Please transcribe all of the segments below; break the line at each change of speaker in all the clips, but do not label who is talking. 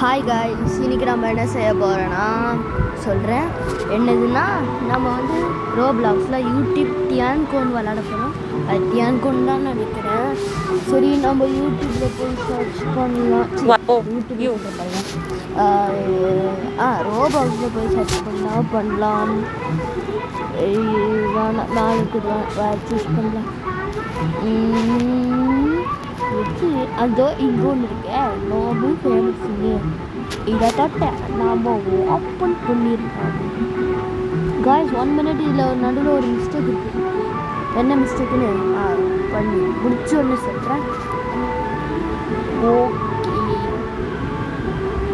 Hi guys, இன்றைக்கி நம்ம என்ன செய்ய போகிறோன்னா சொல்கிறேன். என்னதுன்னா நம்ம வந்து ரோப்ளாக்ஸில் யூடியூப் டியான்கோன் விளாட போகிறோம். அது டியான்கோன் தான் நினைக்கிறேன். சரி, நம்ம யூடியூப்பில் போய் சர்ச் பண்ணலாம். யூடியூப் ரோப்ளாக்ஸில் போய் சர்ச் பண்ணலாம். நாளைக்கு வேறு சூஸ் பண்ணலாம். அதோ இங்கே ஒன்று இருக்கேன், ரொம்ப ஃபேமஸ்ஸுங்க. இதை தட்ட நாம் ஓப்பன் பண்ணியிருக்கோம். Guys 1 minute. இதில் நடுவில் ஒரு மிஸ்டேக் இருக்குது. என்ன மிஸ்டேக்குன்னு பண்ணி முடிச்சு ஒன்று சொல்கிறேன். ஓகே,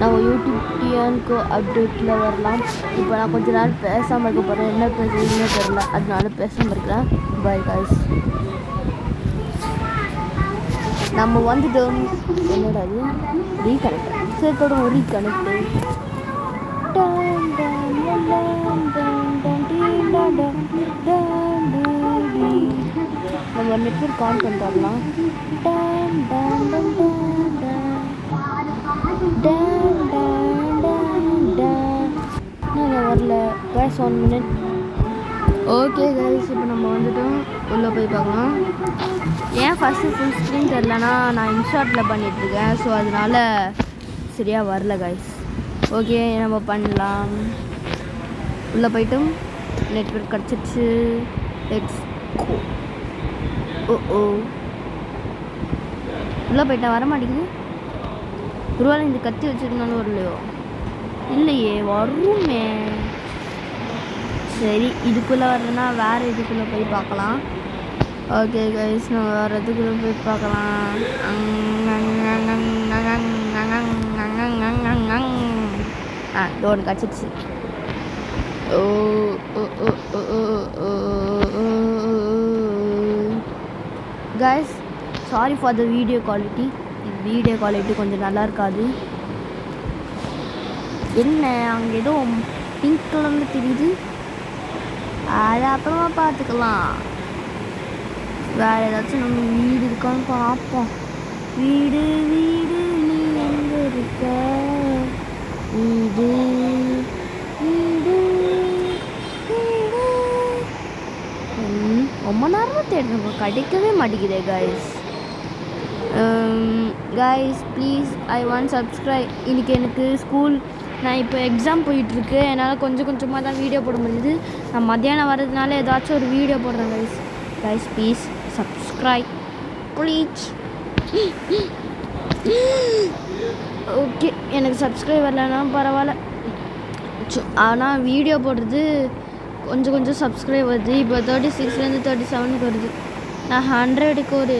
நம்ம யூடியூப் டியான்கோ அப்டேட்டில் வரலாம். இப்போ நான் கொஞ்ச நாள் பேசாமல் இருக்க போகிறேன். என்ன பேசுறதுன்னு தெரியல, அதனால பேசாமல் இருக்கிறேன். Bye guys. நம்ம வந்துட்டோம். என்னடா அது? ரீகனெக்ட். சரி, தொடங்க. ரீகனெக்ட். நம்ம நெட்வொர்க் ஆன் பண்ணிட்டோம்னா நாங்கள் வரல. Case 1 minute. ஓகே கைஸ், இப்போ நம்ம வந்துட்டோம். உள்ளே போய் பார்க்கலாம். ஏன் ஃபஸ்ட்டு ஃபுல் ஸ்க்ரீன் தெரிலனா, நான் இன்ஷாட்டில் பண்ணிகிட்ருக்கேன். ஸோ அதனால் சரியாக வரல கைஸ். ஓகே, நம்ம பண்ணலாம். உள்ளே போய்ட்டும் நெட்வொர்க் கிடச்சிடுச்சு. Let's go. ஓ உள்ளே போயிட்டேன், வர மாட்டேங்குது. ஒருவேளை இந்த கத்தி வச்சுருந்தாலும் வரலையோ? இல்லையே, வருமே. சரி, இதுக்குள்ளே வரலன்னா வேறு இதுக்குள்ளே போய் பார்க்கலாம். ஓகே கைஸ், நம்ம வேறு இதுக்குள்ளே போய் பார்க்கலாம். டோன் கிடச்சிடுச்சு. Guys, sorry for the video quality. Video quality கொஞ்சம் நல்லா இருக்காது. என்ன அங்கே ஏதோ பிங்க் கலரில் தெரியுது, அதை அப்புறமா பார்த்துக்கலாம். வேறு ஏதாச்சும் நம்ம வீடு இருக்கான்னு பார்ப்போம். வீடு வீடு நீ எங்கே இருக்க? வீடு வீடு வீடு. ரொம்ப நேரமாக தேடுறோம், கிடைக்கவே மாட்டேங்குதே guys. Guys please, I want subscribe. இன்றைக்கி எனக்கு ஸ்கூல், நான் இப்போ எக்ஸாம் போயிட்டுருக்கு. என்னால் கொஞ்சம் கொஞ்சமாக தான் வீடியோ போட முடியுது. நான் மத்தியானம் வர்றதுனால ஏதாச்சும் ஒரு வீடியோ போடுறேன் guys. Guys please subscribe please. Okay, எனக்கு சப்ஸ்கிரைப் வரலன்னா பரவாயில்ல. ஆனால் வீடியோ போடுறது கொஞ்சம் கொஞ்சம் சப்ஸ்கிரைப் வருது. இப்போ 36லேருந்து 37க்கு வருது. நான் 100க்கு ஒரு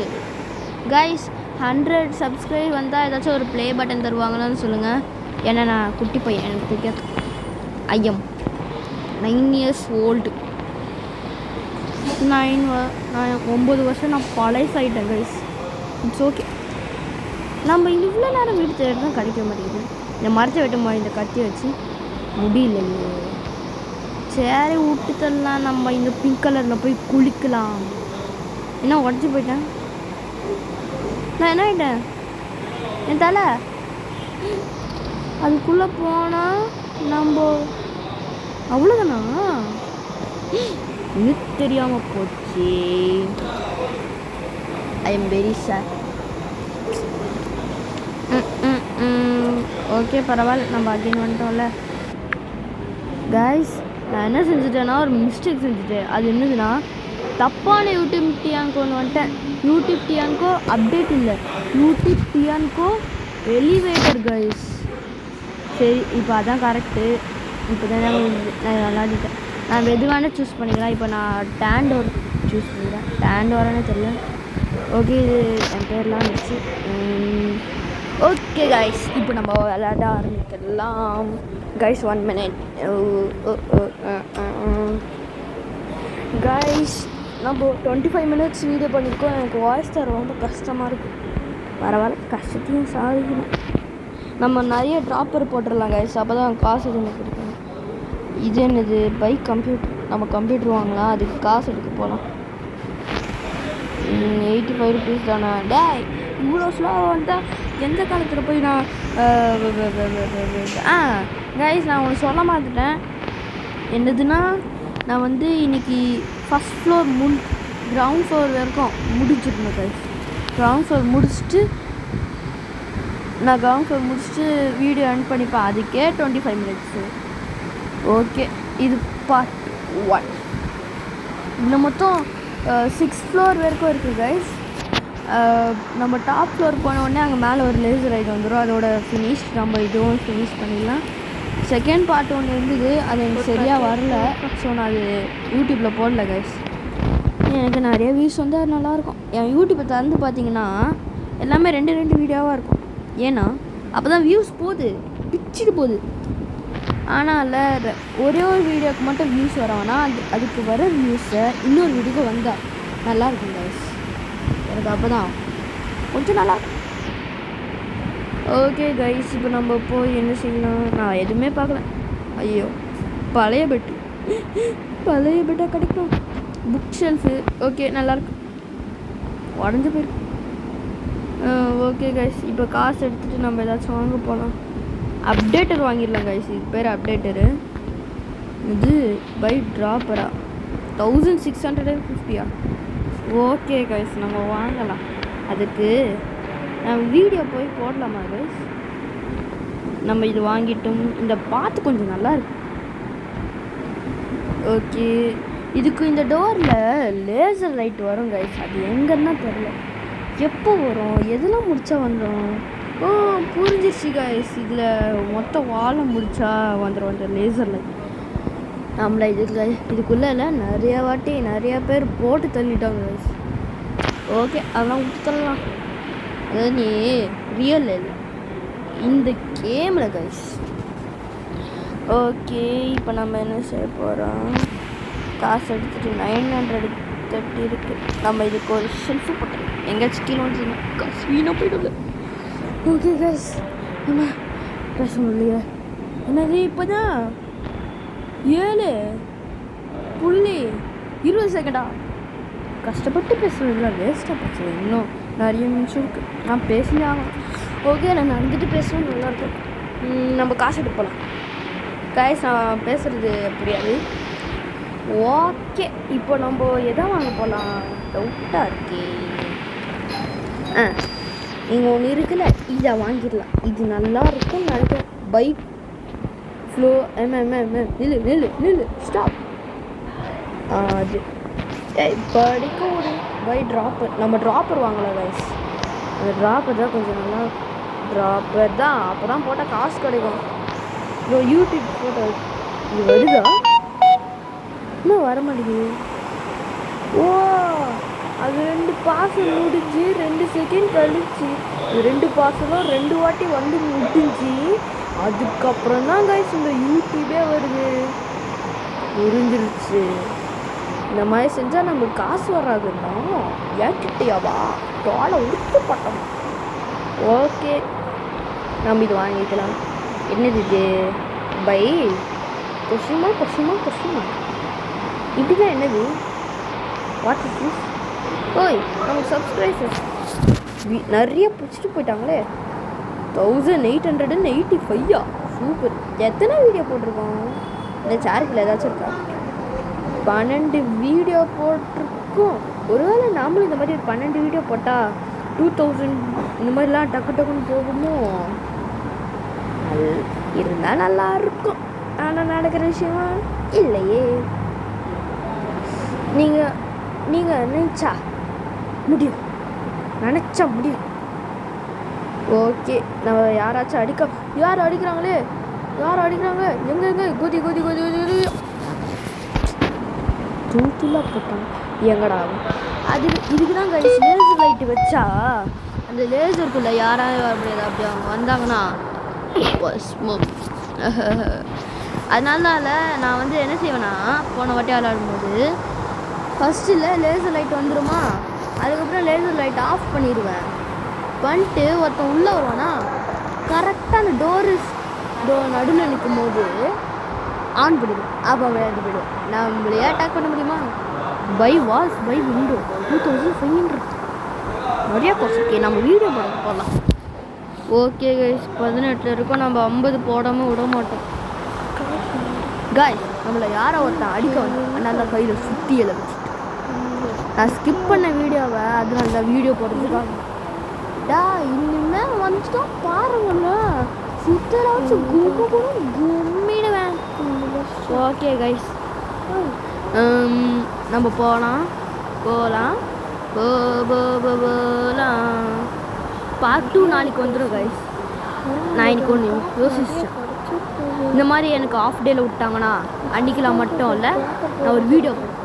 கைஸ் 100 சப்ஸ்கிரைப் வந்தால் ஏதாச்சும் ஒரு ப்ளே பட்டன் தருவாங்களான்னு சொல்லுங்கள். ஏன்னா நான் குட்டி பையன், எனக்கு தெரியாது. ஐயம் 9 years old. 9 வருஷம் நான் பழைசாயிட்டேன் கைஸ். It's okay. நம்ம இவ்வளோ நேரம் வீடு தேடினா கிடைக்க மாட்டேங்குது. இந்த மரத்தை வெட்டுமா இந்த கத்தி வச்சு முடியலையே. சரி, விட்டு தரலாம். நம்ம இந்த பிங்க் கலரில் போய் குளிக்கலாம். என்ன உடச்சி போயிட்டேன் நான்? என்ன ஆகிட்டேன்? என் தலை அதுக்குள்ளே போனால் நம்ம அவ்வளோதானா? எனக்கு தெரியாமல் போச்சு. I am very sad. Okay, பரவாயில்ல, நம்ம அகைன் வந்துட்டோம்ல. கைஸ், நான் என்ன செஞ்சுட்டேன்னா ஒரு மிஸ்டேக் செஞ்சுட்டேன். அது என்னதுன்னா, தப்பான யூடியூப் டியான்கோன்னு வந்துட்டேன். யூடியூப் டியான்கோ அப்டேட் இல்லை, யூடியூப் டியான்கோ எலிவேட்டர் கைஸ். சரி, இப்போ அதான் கரெக்டு. இப்போ தான் நான் விளாடிட்டேன். நான் எதுவானே சூஸ் பண்ணிக்கலாம். இப்போ நான் டேண்டோர் சூஸ் பண்ணிக்கிறேன். டேண்டோரானே தெரியல. ஓகே, இது என் பேர்லாம் வச்சு. ஓகே கைஸ், இப்போ நம்ம விளையாட ஆரம்பிக்கலாம். Guys 1 minute. கைஸ், நம்ம 25 minutes வீடியோ பண்ணியிருக்கோம். எனக்கு வாய்ஸ் தர ரொம்ப கஷ்டமாக இருக்குது. பரவாயில்ல, கஷ்டத்தையும் சாதிக்கணும். நம்ம நிறைய ட்ராப்பர் போட்டுடலாம் கைஸ், அப்போ தான் காசு எதுவும் கொடுக்கணும். இது என்னது? Bike computer. நம்ம கம்ப்யூட்டர் வாங்கலாம், அதுக்கு காசு எடுக்க போகலாம். 85 rupees தானே? டே, இவ்வளோ ஸ்லோவாக வந்துட்டா எந்த காலத்தில் போய் நான் கைஸ் நான் ஒன்று சொல்ல மாட்டேன். என்னதுன்னா நான் வந்து இன்னைக்கு ஃபஸ்ட் ஃப்ளோர் கிரவுண்ட் ஃப்ளோர் வரைக்கும் முடிச்சிருந்தேன் கைஸ். கிரவுண்ட் ஃப்ளோர் முடிச்சுட்டு வீடியோ எண்ட் பண்ணிப்பேன். அதுக்கே 25 மினிட்ஸு. ஓகே, இது பார்ட் 1. இன்னும் மொத்தம் 6 ஃப்ளோர் வரைக்கும் இருக்குது கைஸ். நம்ம டாப் ஃப்ளோர் போனோடனே அங்கே மேலே ஒரு லேசர் ரைடு வந்துடும். அதோட ஃபினிஷ் நம்ம இதுவும் ஃபினிஷ் பண்ணிடலாம். செகண்ட் பார்ட் ஒன்று இருந்தது, அது எனக்கு சரியாக வரல. ஸோ நான் அது யூடியூப்பில் போடல கைஸ். எனக்கு நிறைய வியூஸ் வந்து அது நல்லாயிருக்கும். என் யூடியூப்பை திறந்து பார்த்தீங்கன்னா எல்லாமே 2 வீடியோவாக இருக்கும். ஏன்னா அப்போ தான் வியூஸ் பிச்சுட்டு போகுது. ஆனால் ஒரே ஒரு வீடியோவுக்கு மட்டும் வியூஸ் வரவானா அதுக்கு வர வியூஸை இன்னொரு வீடியோக்கு வந்தால் நல்லாயிருக்கும் கைஸ். எனக்கு அப்போ தான் கொஞ்சம் நல்லா. ஓகே கைஸ், இப்போ நம்ம போய் என்ன செய்யலாம்? நான் எதுவுமே பார்க்கல. ஐயோ, பழைய பெட்டாக கிடைக்கும். புக் ஷெல்ஃபு ஓகே நல்லாயிருக்கு. உடஞ்சி போயிருக்கு. ஓகே கைஸ், இப்போ காசு எடுத்துகிட்டு நம்ம ஏதாச்சும் வாங்க போகலாம். அப்டேட்டர் வாங்கிடலாம் கைஸ். இது பேர் அப்டேட்டரு. இது பை ட்ராப்பரா 1650. ஓகே கைஸ், நம்ம வாங்கலாம். அதுக்கு நம்ம வீடியோ போய் போடலாமா கைஸ்? நம்ம இது வாங்கிட்டோம். இந்த பார்த்து கொஞ்சம் நல்லா இருக்கு. ஓகே, இதுக்கு இந்த டோரில் லேசர் லைட் வரும் கைஸ். அது எங்கன்னா தெரில, எப்போ வரும், எதெல்லாம் முடிச்சா வந்துடும். புரிஞ்சிச்சு கைஸ். இதில் மொத்தம் வாழை முடிச்சா வந்துடும் அந்த லேசர் லைட். நம்மளை இதுக்குள்ளே நிறைய பேர் போட்டு தள்ளிட்டாங்க கைஸ். ஓகே, அதெல்லாம் விட்டு தள்ளலாம். அதாவது நீ ரியல் இல்லை இந்த கேமில் கைஸ். ஓகே, இப்போ நம்ம என்ன செய்ய போகிறோம்? காசு எடுத்துகிட்டு 930 இருக்குது. நம்ம இதுக்கு ஒரு ஷெல்ஃபு போட்டோம். எங்கேயாச்சும் கீழே வந்து காசு வீணாக போயிடுது. ஓகே கைஸ், நம்ம பேச முடியல. என்னது இப்போ தான் 7:20 செகண்டா? கஷ்டப்பட்டு பேசுறதுல வேஸ்ட்டாக பேசுவேன். இன்னும் நிறைய நிமிஷம் இருக்குது. நான் பேசினே ஆகணும். ஓகே, நான் நடந்துட்டு பேசுவேன். நல்லாயிருக்கும். நம்ம காசு எடுத்து போகலாம் கைஸ். நான் பேசுகிறது புரியாது. ஓகே, இப்போ நம்ம எதை வாங்க போகலாம்? டவுட்டாக இருக்கே. இங்கே ஒன்று இருக்குல்ல, இதை வாங்கிடலாம். இது நல்லா இருக்கும் நினைக்கிறேன். பைக் ஃப்ளோ நில்லு ஸ்டாப். அது இப்போதைக்கு ஒரு பை ட்ராப்பர். நம்ம ட்ராப்பர் வாங்கலாம் கைஸ். அந்த ட்ராப்பர் தான் கொஞ்சம் நல்லா. ட்ராப்பர் தான் அப்போ தான் போட்டால் காசு கிடைக்கும். யூடியூப் ஃபோட்டோ இது வருதா? இன்னும் வர மாட்டேங்குது. ஓ, அது 2 பார்சல் முடிஞ்சு 2 செகண்ட் கழிச்சு 2 பார்சலும் 2 வாட்டி வந்து முடிஞ்சு அதுக்கப்புறம் தான் கைஸ் இந்த யூடியூபே வருது. புரிஞ்சிருச்சு. இந்த மாதிரி செஞ்சால் நம்மளுக்கு காசு வராதுன்னா ஏற்றிட்டியாவா தோலை உடுத்து பட்டம். ஓகே, நம்ம இது வாங்கிக்கலாம். என்னது இது? பை கொஷிமா இப்படிதான் என்னது? What is this? ஓய், நமக்கு சப்ஸ்கிரைபர்ஸ் நிறைய பிடிச்சிட்டு போயிட்டாங்களே. 1885. சூப்பர். எத்தனை வீடியோ போட்டிருக்கோம்? இந்த சேனலில் ஏதாச்சும் இருக்கா? 12 வீடியோ போட்டிருக்கோம். ஒருவேளை நாமளும் இந்த மாதிரி 12 வீடியோ போட்டால் 2000 இந்த மாதிரிலாம் டக்குன்னு போகுமோ? அது இருந்தால் நல்லா இருக்கும். ஆனால் நடக்கிற விஷயமா இல்லையே. நீங்கள் நினச்சா முடியும். ஓகே, நம்ம யாராச்சும் யார் அடிக்கிறாங்க? எங்கே குதி தூத்துலாம் போட்டாங்க. எங்கடா இதுக்கு தான் கைஸ் லேசர் லைட்டு வச்சா அந்த லேசருக்குள்ளே யாராவது வர முடியாது. அப்படி அவங்க வந்தாங்கன்னா அதனால நான் வந்து என்ன செய்வேன்னா, போன வாட்டி விளையாடும்போது ஃபஸ்ட்டில் லேசர் லைட் வந்துடுமா, அதுக்கப்புறம் லேசர் லைட் ஆஃப் பண்ணிடுவேன். பண்ணிட்டு ஒருத்தன் உள்ளே வருவானா, கரெக்டாக அந்த டோர் நடுவில் நிற்கும் போது ஆன் பண்ணிடுவேன். அப்போ விளையாண்டு போயிடுவேன். நம்மளையே அட்டாக் பண்ண முடியுமா? பை வால்ஸ் பை விண்டோ 2500 நிறையா கோர்ஸ். ஓகே, நம்ம வீடியோ போடலாம். ஓகே கைஸ் 18 இருக்கும். நம்ம 50 போடாமல் விட மாட்டோம் கைஸ். நம்மளை யாரை ஒருத்தன் அடிக்க வந்து அதனால கையில் சுத்தியில் வச்சுட்டு நான் ஸ்கிப் பண்ண வீடியோவை அதனால தான் வீடியோ போடுறதுக்காக இனிமே வந்துட்டோம் பாருங்கண்ண சுத்தல வச்சு கும்மிடுவேன். ஓகே கைஸ் நம்ம போகலாம் பார்ட் 2 நாளைக்கு வந்துடும் கைஸ். நான் இன்னைக்கு ஒன்று யோசிச்சேன், இந்த மாதிரி எனக்கு ஆஃப் டேல விட்டாங்கன்னா அன்றைக்கெலாம் மட்டும் இல்லை நான் ஒரு வீடியோ போடுறேன்.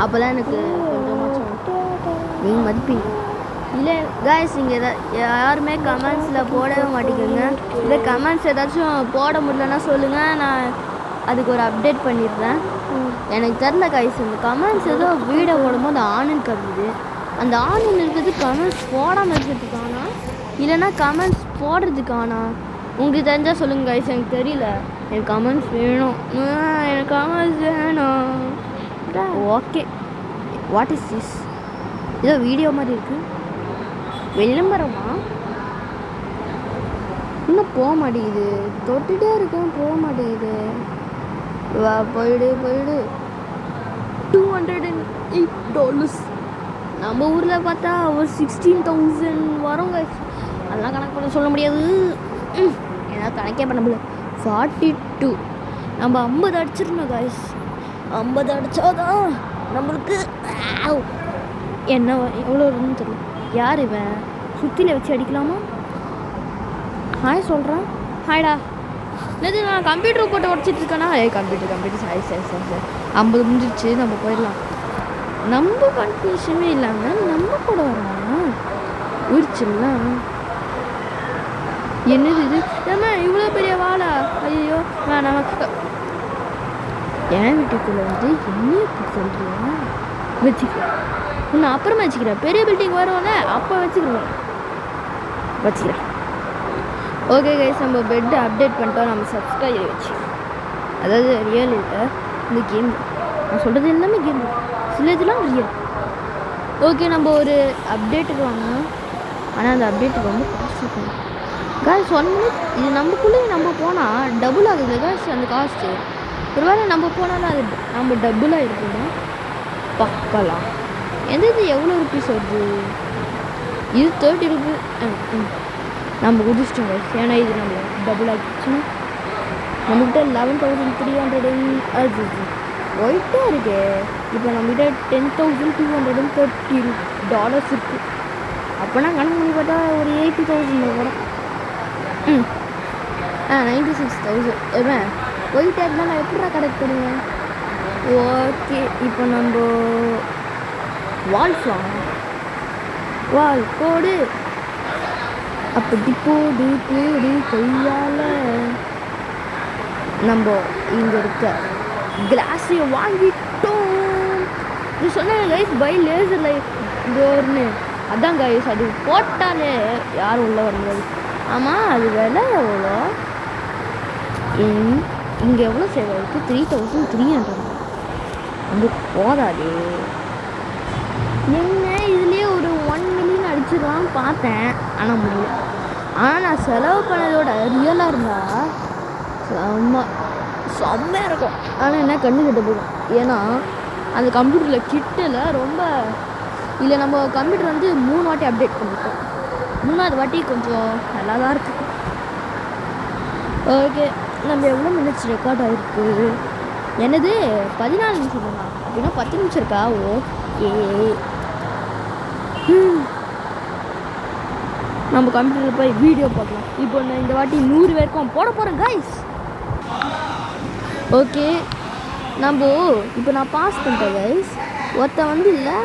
அப்போ தான் எனக்கு கொஞ்சம் நீங்கள் மதிப்பீங்க. இல்லை கைஸ் நீங்கள் யாருமே கமெண்ட்ஸில் போடவே மாட்டேங்குங்க. இல்லை கமெண்ட்ஸ் ஏதாச்சும் போட முடியலன்னா சொல்லுங்கள், நான் அதுக்கு ஒரு அப்டேட் பண்ணிடுறேன். எனக்கு தெரில கைஸ், இந்த கமெண்ட்ஸ் ஏதோ வீடியோ போடும்போது ஆனுன்னு கம்மிது. அந்த ஆனுன்னு இருக்கிறது கமெண்ட்ஸ் போடாமல் இருக்கிறதுக்கானா இல்லைன்னா கமெண்ட்ஸ் போடுறதுக்கானா உங்களுக்கு தெரிஞ்சால் சொல்லுங்கள் கைஸ். எனக்கு தெரியல, எனக்கு கமெண்ட்ஸ் வேணும், எனக்கு கமெண்ட்ஸ் வேணும். Okay what is this? ஏதோ வீடியோ மாதிரி இருக்குது. விளம்பரமா? இன்னும் போக மாட்டேங்குது, தொட்டுகிட்டே இருக்கேன் போக மாட்டேங்குது. வா போயிடு $208. நம்ம ஊரில் பார்த்தா ஒரு 16,000 வரும் கைஸ். அதெல்லாம் கணக்கு பண்ண சொல்ல முடியாது, ஏதாவது கணக்கே பண்ண முடியல. 42 நம்ம 50 அடிச்சிடணும் கைஸ். 50 அடித்தாதான் நம்மளுக்கு என்ன எவ்வளோ இருக்குன்னு தெரியல. யார் இவன்? சுற்றில வச்சு அடிக்கலாமா? ஹாய் சொல்கிறேன். ஹாய்டா. இல்லை நான் கம்ப்யூட்டர் போட்டு உடச்சிட்டு இருக்கேனா? கம்ப்யூட்டர் சாரி 50 முடிஞ்சிருச்சு, நம்ம போயிடலாம். நம்ம கன்ஃபியூஷனே இல்லாமல் நம்ம கூட வரலாம். உரிச்சிடலாம். என்னது இது? ஏமா இவ்வளோ பெரிய வாழா? ஐயோ வேணாம். என் வீட்டுக்குள்ளே வந்து என்ன இப்படி சொல்கிறீங்க? வச்சுக்கிறேன், இன்னும் அப்புறமா வச்சுக்கிறேன். பெரிய பில்டிங் வரும்ல அப்போ வச்சுக்கிறேன். ஓகே கைஸ், நம்ம பெட்டு அப்டேட் பண்ணிட்டோம். நம்ம சப்ஸ்கிரைபர் வச்சு, அதாவது ரியல் இல்லை இந்த கேம். நான் சொல்கிறது எல்லாமே கேம், சில இதெல்லாம் ரியல். ஓகே நம்ம ஒரு அப்டேட்டுக்கு வாங்கணும், ஆனால் அந்த அப்டேட்டுக்கு வந்து காசு இருக்கணும் காசு. 1 minute இது நமக்குள்ளே நம்ம போனால் டபுள் ஆகுது காசு. அந்த காசு ஒருவேளை நம்ம போனாலும் அது நம்ம டபுளாக இருக்குன்னா பார்க்கலாம். எந்த இது எவ்வளோ ருபீஸ் வருது? இது 30 ருபீஸ். நம்ம குதிச்சிட்டோம் கைஸ், ஏன்னா இது நம்ம டபுள் ஆகிடுச்சு. நம்மகிட்ட 11,300 ஒயிட்டாக இருக்கு. இப்போ நம்மகிட்ட $10,230 இருக்குது. அப்போனா கணக்கு பண்ணி பார்த்தா ஒரு 80,000 கூட. 96,000. எவன் ஒயிட்டாக இருந்தால் நான் எப்படா கரெக்ட் பண்ணுவேன்? ஓகே இப்போ நம்ம வால் போடு, அப்படி போடு கையால். நம்ம இங்கே இருக்க கிளாஸையை வாங்கிட்டோம். இது சொன்னாங்க கைஸ் பை லேசர் லைட் டோர்னு. அதான் கைஸ் அது போட்டாலே யாரும் உள்ளே வர முடியாது. ஆமாம் அது விலை எவ்வளோ? இங்கே எவ்வளோ சேவ் ஆகிருக்கு? 3,300. வந்து போதாது. என்ன இதுலேயே ஒரு 1 million அடிச்சிடலாம் பார்த்தேன், ஆனால் முடியல. ஆனால் நான் செலவு பண்ணதோட ரியலாக இருந்தால் செம்மையாக இருக்கும். ஆனால் என்ன கண்ணு கிட்ட போகும், ஏன்னா அந்த கம்ப்யூட்டரில் கிட்டில் ரொம்ப இல்லை. நம்ம கம்ப்யூட்டர் வந்து 3 வாட்டி அப்டேட் பண்ணியிருக்கோம். 3வது வாட்டி கொஞ்சம் நல்லா தான் இருக்குது. ஓகே நம்ம எவ்வளோ மினிட்ஸ் ரெக்கார்ட் ஆகிருக்கு? என்னது 14 நிமிஷம் தானா? அப்படின்னா 10 நிமிஷம் இருக்கா? ஓகே நம்ம கம்ப்யூட்டரில் போய் வீடியோ பார்க்கலாம். இப்போ நான் இந்த வாட்டி 100 பேருக்கும் போட போகிறேன் கைஸ். ஓகே நம்ம இப்போ நான் பாஸ் பண்ணிட்டேன் கைஸ். ஒருத்தன் வந்து இல்லை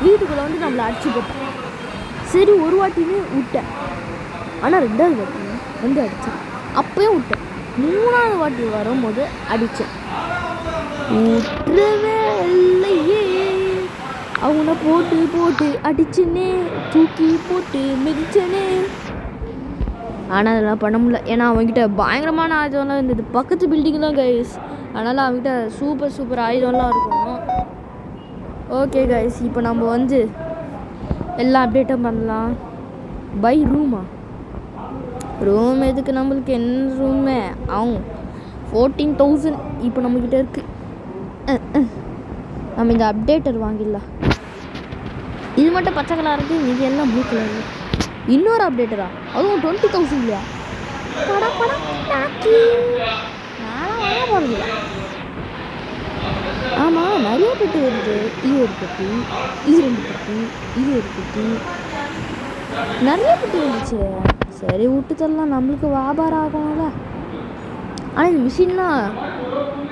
வீட்டுக்குள்ளே வந்து நம்மளை அடிச்சு போட்டேன். சரி ஒரு வாட்டின்னு விட்டேன், ஆனால் 2வது வாட்டி வந்து அடித்தேன். அப்போயும் விட்டேன். 3வது வாட்டி வரும்போது அடித்தேன். விட்டுறவே இல்லையே. அவங்கள போட்டு அடிச்சுன்னே தூக்கி போட்டு மிதிச்சனே. ஆனால் அதெல்லாம் பண்ண முடியல, ஏன்னா அவங்ககிட்ட பயங்கரமான ஆயுதம்லாம் இருந்தது. பக்கத்து பில்டிங் தான் கைஸ், அதனால் அவங்ககிட்ட சூப்பர் ஆயுதம்லாம் இருக்கும். ஓகே கைஸ் இப்போ நம்ம வந்து எல்லா அப்டேட்டும் பண்ணலாம். பை ரூமா ரூம் எதுக்கு நம்மளுக்கு? என்ன ரூமு? அவங்க 14,000 இப்போ நம்மக்கிட்ட இருக்குது. நம்ம இந்த அப்டேட்டர் வாங்கிடலாம். இது மட்டும் பச்சை கலர் இருக்குது, இது எல்லாம் ப்ளூ கலர். இன்னொரு அப்டேட்டரா? அதுவும் 20,000 இல்லையா? நானும் வாங்க போகிறதில்ல. ஆமாம், நிறைய பெட்டி வருது. இது ஒரு பெட்டி, இது 2 பெட்டி, இது ஒரு பெட்டி, நிறைய பெட்டி வந்துச்சு. சரி விட்டு தரலாம், நம்மளுக்கு வியாபாரம் ஆகணும்ல. ஆனால் இந்த மிஷின்லாம்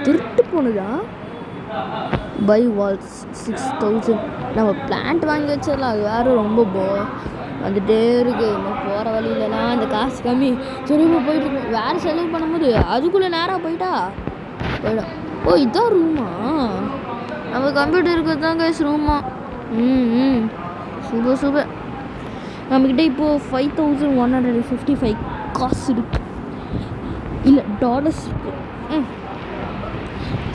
திருட்டு போனதா? பை வால்ஸ் 6,000. நம்ம பிளான்ட் வாங்கி வச்சிடலாம். அது வேறு ரொம்ப வந்துட்டே இருக்கு. இன்னும் போகிற வழியிலலாம் அந்த காசு கம்மி திரும்ப போயிட்டு வேறு செலவு பண்ணும்போது அதுக்குள்ளே நேராக போயிடும். ஓ, இதான் ரூமா? நம்ம கம்ப்யூட்டர் இருக்கிறது தான் கைஸ் ரூமா. சூப்பர். நம்மக்கிட்ட இப்போது 5,155 காசு இருக்கு. இல்லை, டாலர்ஸ் இருக்கு.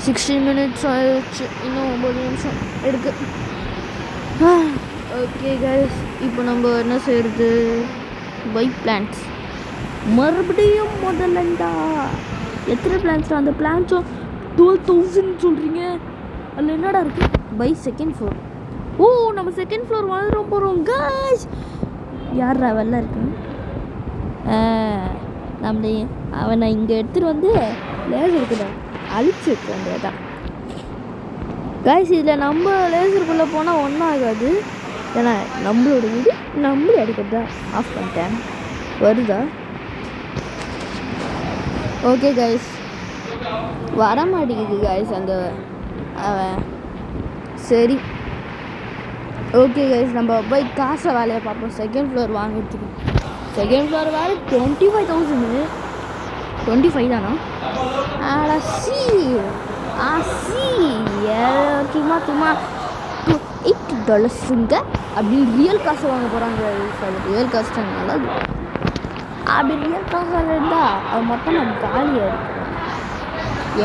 16 minutes ஆயிடுச்சு. இன்னும் 9 நிமிஷம் இருக்கு. ஓகே கைஸ், இப்போ நம்ம என்ன செய்கிறது? பை பிளான்ஸ். மறுபடியும் முதல்லண்டா. எத்தனை பிளான்ஸ்? அந்த பிளான்ஸும் 12,000 சொல்கிறீங்க. அதில் என்னடா இருக்குது? By second floor. ஓ, நம்ம செகண்ட் ஃப்ளோர் வளர போகிறோம் கைஸ். யாரா வெள்ளை இருக்கு? நம்மளே அவனை இங்கே எடுத்துகிட்டு வந்து லேசர் இருக்குதா அழிச்சு வைக்க வேண்டியதான் கைஸ். இதில் நம்ம லேசருக்குள்ளே போனால் ஒன்றும் ஆகாது. ஏன்னா நம்மளோட வீடு நம்மளே அடிக்கிறதா. ஆஃப் பண்ணிட்டேன். வருதா? ஓகே கைஸ், வர மாட்டேங்குது கைஸ் அந்த அவன். சரி ஓகே கைஸ், நம்ம போய் காசை வேலையை பார்ப்போம். செகண்ட் ஃப்ளோர் வாங்கிட்டுருக்கோம். செகண்ட் ஃப்ளோர் வேறு 25,000. 25 தானா? சும்மா $8 அப்படின்னு ரியல் காசை வாங்க போகிறாங்க. அது ரியல் காசு தான் நல்லது. அப்படி ரியல் காசாக இருந்தால் அது மொத்தம் நம்ம காலியாக இருக்கும்.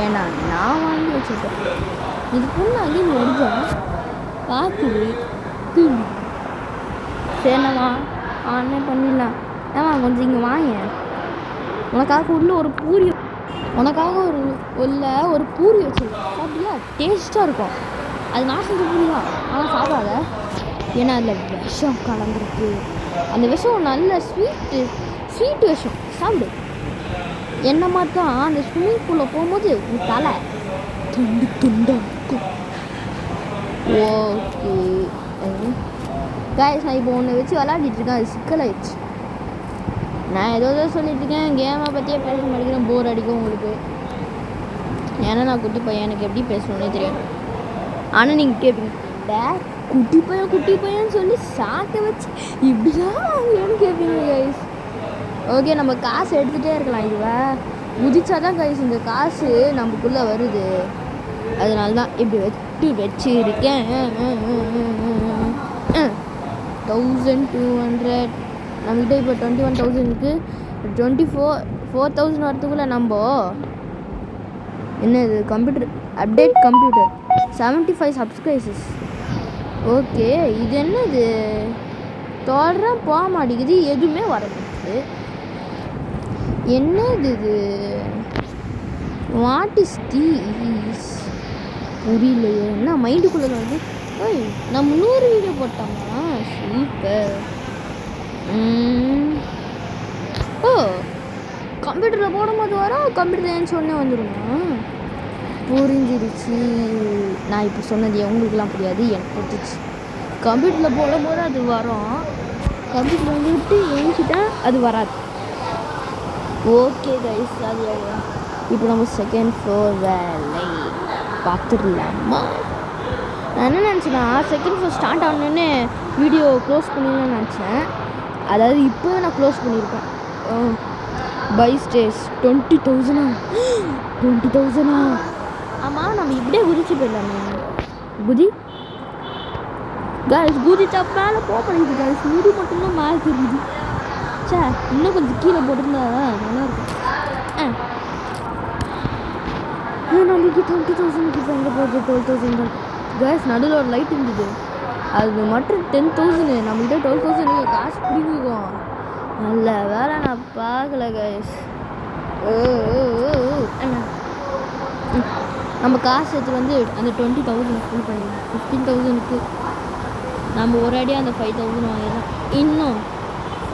ஏன்னா நான் வாங்கி வச்சுருக்கேன். இது பொண்ணாகி முடிஞ்சோம் பார்க்குது. சரிண்ணா ஆனே பண்ணிடலாம். ஏமா கொஞ்சம் இங்கே வாங்க. உனக்காக ஒரு பூரி வச்சுருக்கேன். சாப்பிட்டியா? டேஸ்ட்டாக இருக்கும். அது நான் செஞ்ச பூரி தான், ஆனால் சாப்பிடாத. ஏன்னா அதில் விஷம் கலந்துருக்கு. அந்த விஷம் நல்ல ஸ்வீட் விஷம். சாப்பிடு. என்ன மாதிரி தான் அந்த ஸ்விம்மிங் பூலில் போகும்போது உன் தலை துண்டாக இருக்கும். ஓகே கைஸ், நான் இப்போ ஒன்று வச்சு விளாடிட்டு இருக்கேன். அது சிக்கலாயிடுச்சு. நான் ஏதோ சொல்லிட்டுருக்கேன். கேமை பற்றியே பேச மாட்டேங்கிறேன். போர் அடிக்கும் உங்களுக்கு. ஏன்னா நான் குட்டி பையன், எனக்கு எப்படி பேசணுன்னே தெரியாது. ஆனால் நீங்கள் கேட்பீங்க, குட்டி பையன் சொல்லி சாட்டை வச்சு இப்படிதான் ஏன்னு கேட்பீங்க கைஸ். ஓகே, நம்ம காசு எடுத்துகிட்டே இருக்கலாம். இதுவா குதிச்சாதான் கைஸ் இந்த காசு நமக்குள்ளே வருது. அதனால தான் இப்படி வச்சுருக்கேன். 1,200. நம்மகிட்ட இப்போ 21,000க்கு 4,000 வரத்துக்குள்ளே நம்ம என்னது கம்ப்யூட்டர் 75 சப்ஸ்கிரைபர்ஸ். ஓகே, இது என்னது? தொடர்றேன் போக மாட்டேங்குது, எதுவுமே வர மாட்டேங்குது. என்னது இது? What is these? புரியலையே. என்ன மைண்டுக்குள்ளே வந்து நம்ம 100 வீடியோ போட்டோமா? சூப்பர். ஓ, கம்ப்யூட்டரில் போடும்போது வரும். கம்ப்யூட்டர் ஏன்னு சொன்னே வந்துடுமா? புரிஞ்சிருச்சு. நான் இப்போ சொன்னது உங்களுக்குலாம் புரியாது, எனக்கு புரிஞ்சிச்சு. கம்ப்யூட்டரில் போடும்போது அது வரும். கம்ப்யூட்டர் வந்துட்டு ஏஞ்சிட்டா அது வராது. ஓகே கைஸ், அது இப்போ நம்ம செகண்ட் ஃப்ளோர் வேலை பார்த்துடலாமா? நான் என்ன நினச்சேன்னா, செகண்ட் ஃப்ளோர் ஸ்டார்ட் ஆகணுன்னு வீடியோ க்ளோஸ் பண்ணிடலான்னு நினச்சேன். அதாவது இப்போ நான் க்ளோஸ் பண்ணியிருக்கேன். பை ஸ்டேஸ் 20,000. ஆமாம், நம்ம இப்படியே குதிச்சு போயிடலாமே. குதிச்சா மேலே போக பண்ணிடுது கைஸ். முடி மட்டும்தான் மேலே தெரியுது. சே, இன்னும் கொஞ்சம் கீழே போட்டிருந்தா நல்லாயிருக்கும். நம்மளுக்கு 20,000 இப்போ எங்கே போகுது? 12,000 தான் கைஸ். நடுவில் ஒரு லைட் இருந்தது, அது மட்டும் 10,000. நம்மகிட்ட 12,000 காசு பிடிக்கும். நல்ல வேலை நான் பார்க்கல கைஸ். நம்ம காசு எடுத்து வந்து அந்த 20,000 ஃபுல் பண்ணி 15,000க்கு நம்ம ஒரு அடியாக அந்த 5,000 வாங்கிடலாம். இன்னும்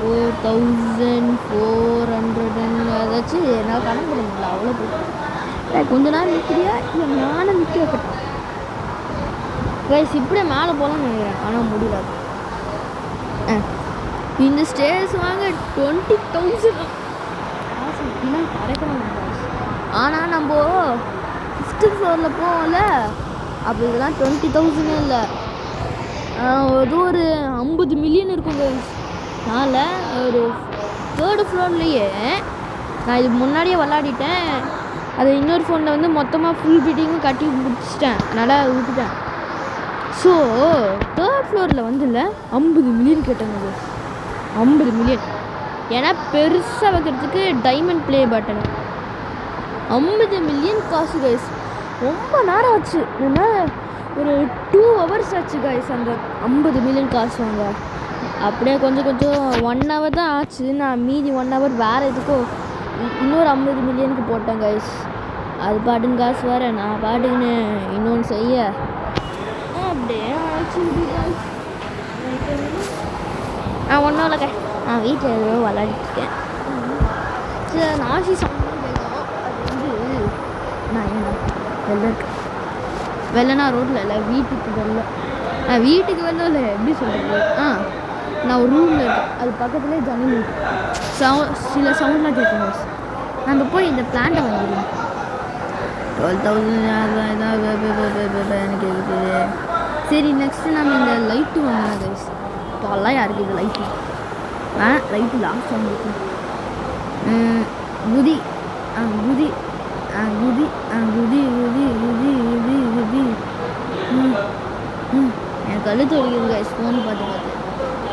4,400 ஏதாச்சும் என்னால் கணக்கு பண்ணுங்களா? அவ்வளோ போய் கொஞ்ச நேரம் நிற்கிறியா இல்லை நானும் நிற்க வைக்கட்டேன் கைஸ். இப்படியே மேலே போகலான்னு நினைக்கிறேன், ஆனால் முடியல. இந்த ஸ்டேஸ் வாங்க 20,000 காசு இப்படின்னா கரைக்கணும். ஆனால் நம்ம 5th ஃப்ளோரில் போவோம்ல, அப்போ இதெல்லாம் 20,000 இல்லை, அது ஒரு 50 மில்லியன் இருக்கும் கைஸ். அதனால் ஒரு 3rd ஃப்ளோர்லேயே நான் இதுக்கு முன்னாடியே விளாடிட்டேன். அது இன்னொரு ஃபோனில் வந்து மொத்தமாக ஃபுல் பில்டிங்கும் கட்டி முடிச்சிட்டேன், நல்லா விட்டுட்டேன். ஸோ 3rd ஃப்ளோரில் வந்து இல்லை 50 மில்லியன் கேட்டாங்க. 50 மில்லியன் ஏன்னா பெருசாக வைக்கிறதுக்கு டைமண்ட் ப்ளே பட்டன். 50 மில்லியன் காசு கைஸ். ரொம்ப நேரம் ஆச்சு, என்ன ஒரு 2 hours ஆச்சு கைஸ் அந்த 50 மில்லியன் காசு வாங்க. அப்படியே கொஞ்சம் 1 hour தான் ஆச்சு. நான் மீதி 1 hour வேறு எதுக்கோ இன்னொரு 50 மில்லியனுக்கு போட்டேன் கைஸ். அது பாட்டுன்னு காசு வேறு, நான் பாட்டுக்குன்னு இன்னொன்று செய்ய அப்படியே ஆச்சு. ஒன்றும் இல்லைங்க, நான் வீட்டில் ஏதோ விளாடிட்டுருக்கேன். சரி நாசி சவுண்ட் கேட்கும். அது வந்து நான் என்ன வெளில இருக்கேன், வெளிலனா ரோட்டில் இல்லை, வீட்டுக்கு வெளில. வீட்டுக்கு வெளில இல்லை, எப்படி சொல்கிறது, நான் ஒரு ரூமில் இருக்கேன், அது பக்கத்துலேயே ஜன்னல் இருக்கு. சில சவுண்ட்லாம் கேட்கும். நம்ம போய் இந்த பிளான்ட்டை வாங்கிடுவோம். 12,000 எனக்கு இருக்குது. சரி நெக்ஸ்ட்டு நம்ம இந்த லைட்டு வாங்கலாம் கைஸ். இப்போல்லாம் யாருக்கு இது லைட்டு லைட்டு லாஸ்ட் வாங்கிட்டு குதி குதி குதி குதி குதி குதி குதி குதி. எனக்கு கழுத்து வலிக்குது கைஸ். ஃபோன் பார்த்து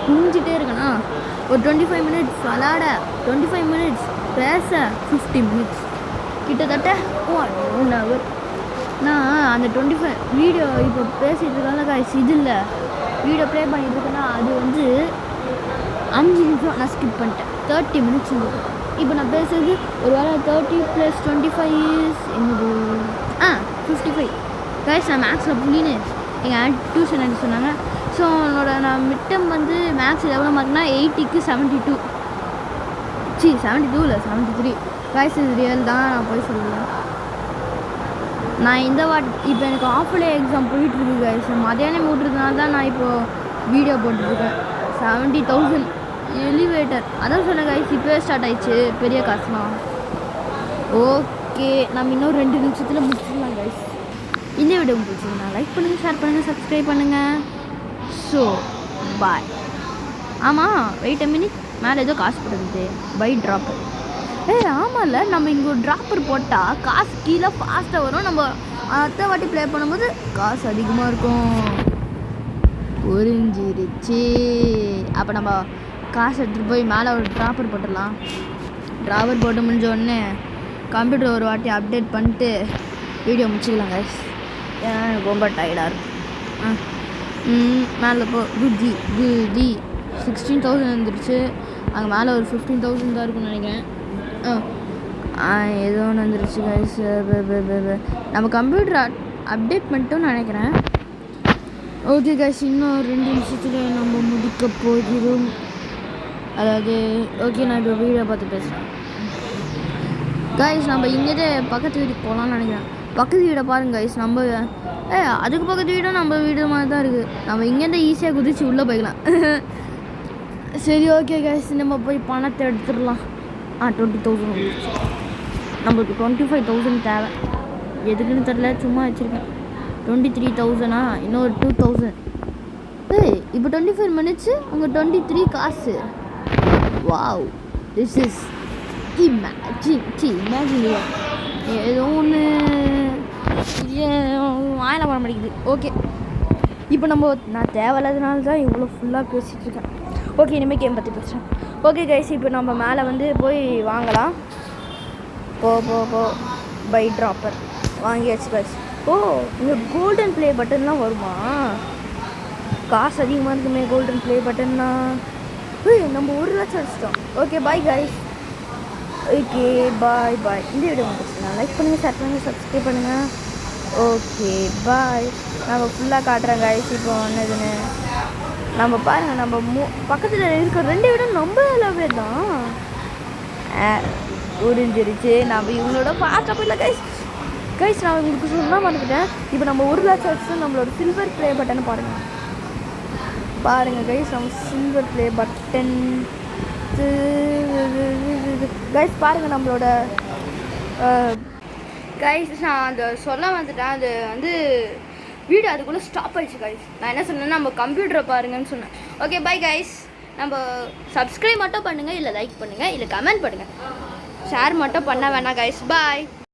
குஞ்சிட்டே இருக்கேனா. ஒரு 25 minutes விளாட, 25 minutes பேச, 50 minutes கிட்டத்தட்ட 1 hour. நான் அந்த 25 வீடியோ இப்போ பேசிகிட்டு இருக்காங்க கைஸ். இது இல்லை வீடியோ ப்ளே பண்ணிகிட்டு இருக்கேன்னா அது வந்து 5 நிமிஷம் நான் ஸ்கிப் பண்ணிட்டேன். 30 minutes இருக்கும். இப்போ நான் பேசுறது ஒரு வேளை 30 + 25 என்னது 55 கைஸ். நான் மேக்ஸில் புள்ளின்னு எங்கள் டியூஷன் எடுத்து சொன்னாங்க. ஸோ நான் மிட்டம் வந்து மேக்ஸ் எவ்வளோ மார்க்னா 80க்கு 72. 72 இல்லை 73 கைஸ். இது ரியல் தான், நான் போய் சொல்லுவேன். நான் இந்த இப்போ எனக்கு ஆஃப்டே எக்ஸாம் போயிட்டுருக்கு கைஸ். மதியானம் விட்டுறதுனால தான் நான் இப்போது வீடியோ போட்டுருக்கேன். 70,000 எலிவேட்டர் அதான் சொன்னேன் கைஸ். இப்போவே ஸ்டார்ட் ஆயிடுச்சு பெரிய காசுலாம். ஓகே, நம்ம இன்னும் 2 நிமிஷத்தில் முடிச்சிடலாம் கைஸ். இந்த வீடியோ பிடிச்சிருந்தா லைக் பண்ணுங்கள், ஷேர் பண்ணுங்கள், சப்ஸ்கிரைப் பண்ணுங்கள். So bye. ஆமாம் வெயிட் a minute, மேலே ஏதோ காசு போடுது பை ட்ராப்பர். ஆமாம்ல, நம்ம இங்கே ஒரு ட்ராப்பர் போட்டால் காசு கீழே ஃபாஸ்ட்டாக வரும். நம்ம அடுத்த வாட்டி ப்ளே பண்ணும்போது காசு அதிகமாக இருக்கும். புரிஞ்சிருச்சு. அப்போ நம்ம காசு எடுத்துகிட்டு போய் மேலே ஒரு ட்ராப்பர் போட்டுடலாம். ட்ராப்பர் போட்டு முடிஞ்ச உடனே கம்ப்யூட்டர் ஒரு வாட்டி அப்டேட் பண்ணிட்டு வீடியோ முடிச்சுக்கலாம் கைஸ். ஏன்னா எனக்கு ரொம்ப டயர்டாக இருக்கும். மேலே போ குதி குதி 16,000 வந்துருச்சு. அங்கே மேலே ஒரு 15,000 தான் இருக்குன்னு நினைக்கிறேன். ஏதோ ஒன்று வந்துருச்சு கைஸ். நம்ம கம்ப்யூட்டர் அப்டேட் பண்ணிட்டோம்னு நினைக்கிறேன். ஓகே கைஸ், இன்னும் 2 நிமிஷத்தில் நம்ம முடிக்க போகிறோம். அதாவது ஓகே, நான் இப்போ வீடியோ பார்த்து பேசுகிறேன் கைஸ். நம்ம இங்கேயே பக்கத்து வீட்டுக்கு போகலான்னு நினைக்கிறேன். பக்கத்து வீடை பாருங்க கைஸ். நம்ம அதுக்கு பக்கத்து வீடும் நம்ம வீடு மாதிரி தான் இருக்குது. நம்ம இங்கேருந்து ஈஸியாக குதிச்சு உள்ளே போய்க்கலாம். சரி ஓகே கைஸ், நம்ம போய் பணத்தை எடுத்துடலாம். 20,000 வந்துச்சு. நம்மளுக்கு 25,000 தேவை. எதுக்குன்னு தெரில, சும்மா வச்சுருக்கேன். 23,000 இன்னொரு 2,000. இப்போ 25 minutes உங்கள் 23 காசு. Wow, this is imagine. ஏதோ ஒன்று வாயில வர மாட்டேங்குது. ஓகே, இப்போ நான் தேவையில்லாதனால தான் இவ்வளோ ஃபுல்லாக பேசிகிட்ருக்கேன். ஓகே, இனிமேல் கேம் பற்றி பேசுகிறேன். ஓகே கைஸ், இப்போ நம்ம மேலே வந்து போய் வாங்கலாம். போ பை ட்ராப்பர் வாங்கியாச்சு கைஸ். இங்கே கோல்டன் ப்ளே பட்டன்லாம் வருமா? காசு அதிகமாக இருக்குமே கோல்டன் ப்ளே பட்டன்னா. நம்ம 1 லட்சம் அடிச்சிட்டோம். Okay bye guys. Okay bye bye. இந்த வீடியோ உங்களுக்கு லைக் பண்ணுங்கள், ஷேர் பண்ணுங்கள், சப்ஸ்கிரைப் பண்ணுங்கள். Okay bye. நம்ம ஃபுல்லாக காட்டுறேன் கைஸ். இப்போ ஒன்றுதுன்னு நம்ம பாருங்கள், நம்ம பக்கத்தில் இருக்கிற 2 விட நம்ம லவ்வே தான் உறிஞ்சிருச்சு. நம்ம இவங்களோட ஃபாஸ்ட்டாக போயிடல கைஸ். கைஸ் நான் உங்களுக்கு சொன்னால் மறந்துட்டேன். இப்போ நம்ம 1 லட்சம் அடிச்சு நம்மளோட சில்வர் ப்ளே பட்டனை பாருங்கள் கைஸ். நம்ம சில்வர் ப்ளே பட்டன் கைஸ் பாருங்கள் நம்மளோட கைஸ். நான் அதை சொல்ல வந்துட்டேன். அது வந்து வீடியோ அதுக்குள்ளே ஸ்டாப் ஆயிடுச்சு கைஸ். நான் என்ன சொன்னேன்னா நம்ம கம்ப்யூட்டரை பாருங்கன்னு சொன்னேன். Okay bye guys. நம்ம சப்ஸ்கிரைப் மட்டும் பண்ணுங்கள், இல்லை லைக் பண்ணுங்கள், இல்லை கமெண்ட் பண்ணுங்கள், ஷேர் மட்டும் பண்ண வேணாம் கைஸ். பாய்.